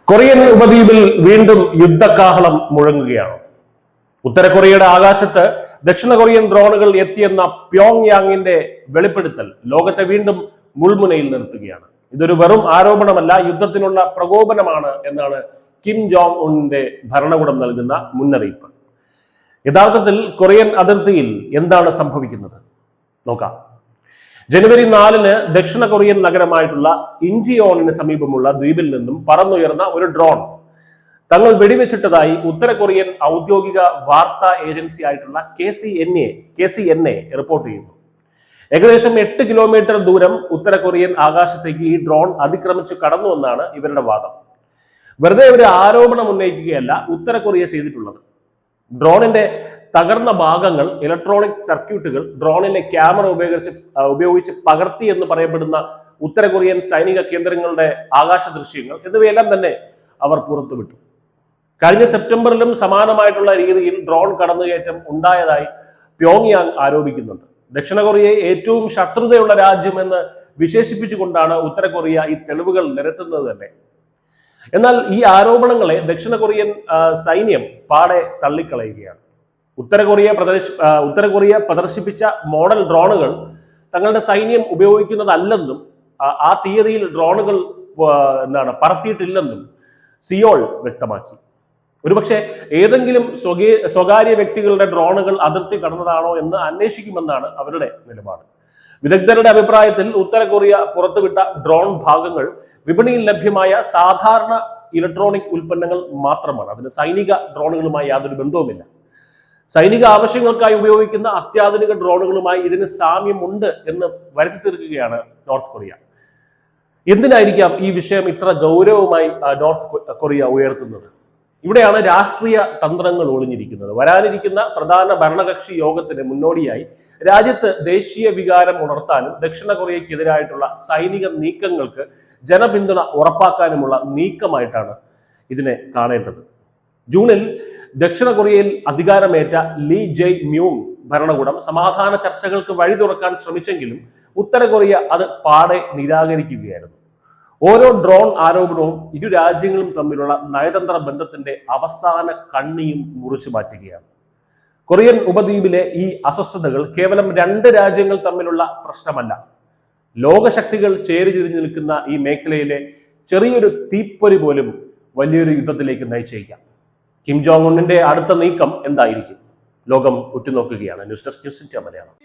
Korean ഉപദ്വീപിൽ വീണ്ടും യുദ്ധകാഹളം മുഴങ്ങുകയാണ്. ഉത്തര കൊറിയയുടെ ആകാശത്ത് ദക്ഷിണ കൊറിയൻ ഡ്രോണുകൾ എത്തിയെന്ന പ്യോങ് യാങ്ങിന്റെ വെളിപ്പെടുത്തൽ ലോകത്തെ വീണ്ടും മുൾമുനയിൽ നിർത്തുകയാണ്. ഇതൊരു വെറും ആരോപണമല്ല, യുദ്ധത്തിനുള്ള പ്രകോപനമാണ് എന്നാണ് കിം ജോങ് ഉന്നിന്റെ ഭരണകൂടം നൽകുന്ന മുന്നറിയിപ്പ്. യഥാർത്ഥത്തിൽ കൊറിയൻ അതിർത്തിയിൽ എന്താണ് സംഭവിക്കുന്നത് നോക്കാം. ജനുവരി 4-ന് ദക്ഷിണ കൊറിയൻ നഗരമായിട്ടുള്ള ഇഞ്ചിയോണിന് സമീപമുള്ള ദ്വീപിൽ നിന്നും പറന്നുയർന്ന ഒരു ഡ്രോൺ തങ്ങൾ വെടിവെച്ചിട്ടതായി ഉത്തര കൊറിയൻ ഔദ്യോഗിക വാർത്താ ഏജൻസി ആയിട്ടുള്ള KCNA റിപ്പോർട്ട് ചെയ്യുന്നു. ഏകദേശം 8 കിലോമീറ്റർ ദൂരം ഉത്തര കൊറിയൻ ആകാശത്തേക്ക് ഈ ഡ്രോൺ അതിക്രമിച്ച് കടന്നുവെന്നാണ് ഇവരുടെ വാദം. വെറുതെ ഒരു ആരോപണം ഉന്നയിക്കുകയല്ല ഉത്തര കൊറിയ ചെയ്തിട്ടുള്ളത്. ഡ്രോണിന്റെ തകർന്ന ഭാഗങ്ങൾ, ഇലക്ട്രോണിക് സർക്യൂട്ടുകൾ, ഡ്രോണിലെ ക്യാമറ ഉപയോഗിച്ച് പകർത്തി എന്ന് പറയപ്പെടുന്ന ഉത്തര കൊറിയൻ സൈനിക കേന്ദ്രങ്ങളുടെ ആകാശ ദൃശ്യങ്ങൾ എന്നിവയെല്ലാം തന്നെ അവർ പുറത്തുവിട്ടു. കഴിഞ്ഞ സെപ്റ്റംബറിലും സമാനമായിട്ടുള്ള രീതിയിൽ ഡ്രോൺ കടന്നുകയറ്റം ഉണ്ടായതായി പ്യോങ് യാങ് ആരോപിക്കുന്നുണ്ട്. ദക്ഷിണ കൊറിയയെ ഏറ്റവും ശത്രുതയുള്ള രാജ്യമെന്ന് വിശേഷിപ്പിച്ചുകൊണ്ടാണ് ഉത്തര കൊറിയ ഈ തെളിവുകൾ നിരത്തുന്നത് തന്നെ. എന്നാൽ ഈ ആരോപണങ്ങളെ ദക്ഷിണ കൊറിയൻ സൈന്യം പാടെ തള്ളിക്കളയുകയാണ്. ഉത്തര കൊറിയ പ്രദർശിപ്പിച്ച മോഡൽ ഡ്രോണുകൾ തങ്ങളുടെ സൈന്യം ഉപയോഗിക്കുന്നതല്ലെന്നും ആ തീയതിയിൽ ഡ്രോണുകൾ പറത്തിയിട്ടില്ലെന്നും സിയോൾ വ്യക്തമാക്കി. ഒരുപക്ഷെ ഏതെങ്കിലും സ്വകാര്യ വ്യക്തികളുടെ ഡ്രോണുകൾ അതിർത്തി കടന്നതാണോ എന്ന് അന്വേഷിക്കുമെന്നാണ് അവരുടെ നിലപാട്. വിദഗ്ധരുടെ അഭിപ്രായത്തിൽ ഉത്തര കൊറിയ പുറത്തുവിട്ട ഡ്രോൺ ഭാഗങ്ങൾ വിപണിയിൽ ലഭ്യമായ സാധാരണ ഇലക്ട്രോണിക് ഉൽപ്പന്നങ്ങൾ മാത്രമാണ്. അതിന് സൈനിക ഡ്രോണുകളുമായി യാതൊരു ബന്ധവുമില്ല. സൈനിക ആവശ്യങ്ങൾക്കായി ഉപയോഗിക്കുന്ന അത്യാധുനിക ഡ്രോണുകളുമായി ഇതിന് സാമ്യമുണ്ട് എന്ന് വരുത്തി തീർക്കുകയാണ് നോർത്ത് കൊറിയ. എന്തിനായിരിക്കാം ഈ വിഷയം ഇത്ര ഗൗരവമായി നോർത്ത് കൊറിയ ഉയർത്തുന്നത്? ഇവിടെയാണ് രാഷ്ട്രീയ തന്ത്രങ്ങൾ ഒളിഞ്ഞിരിക്കുന്നത്. വരാനിരിക്കുന്ന പ്രധാന ഭരണകക്ഷി യോഗത്തിന് മുന്നോടിയായി രാജ്യത്ത് ദേശീയ വികാരം ഉണർത്താനും ദക്ഷിണ കൊറിയക്കെതിരായിട്ടുള്ള സൈനിക നീക്കങ്ങൾക്ക് ജനപിന്തുണ ഉറപ്പാക്കാനുമുള്ള നീക്കമായിട്ടാണ് ഇതിനെ കാണേണ്ടത്. ജൂണിൽ ദക്ഷിണ കൊറിയയിൽ അധികാരമേറ്റ ലീ ജെയ് മ്യൂങ് ഭരണകൂടം സമാധാന ചർച്ചകൾക്ക് വഴി തുറക്കാൻ ശ്രമിച്ചെങ്കിലും ഉത്തര കൊറിയ അത് പാടെ നിരാകരിക്കുകയായിരുന്നു. ഓരോ ഡ്രോൺ ആരോപണവും ഇരു രാജ്യങ്ങളും തമ്മിലുള്ള നയതന്ത്ര ബന്ധത്തിന്റെ അവസാന കണ്ണിയും മുറിച്ചു മാറ്റുകയാണ്. കൊറിയൻ ഉപദ്വീപിലെ ഈ അസ്വസ്ഥതകൾ കേവലം 2 രാജ്യങ്ങൾ തമ്മിലുള്ള പ്രശ്നമല്ല. ലോകശക്തികൾ ചേരിതിരിഞ്ഞു നിൽക്കുന്ന ഈ മേഖലയിലെ ചെറിയൊരു തീപ്പൊരി പോലും വലിയൊരു യുദ്ധത്തിലേക്ക് നയിച്ചേക്കാം. കിം ജോങ് ഉന്നിന്റെ അടുത്ത നീക്കം എന്തായിരിക്കും? ലോകം ഉറ്റുനോക്കുകയാണ്. News desk news India Malayalam.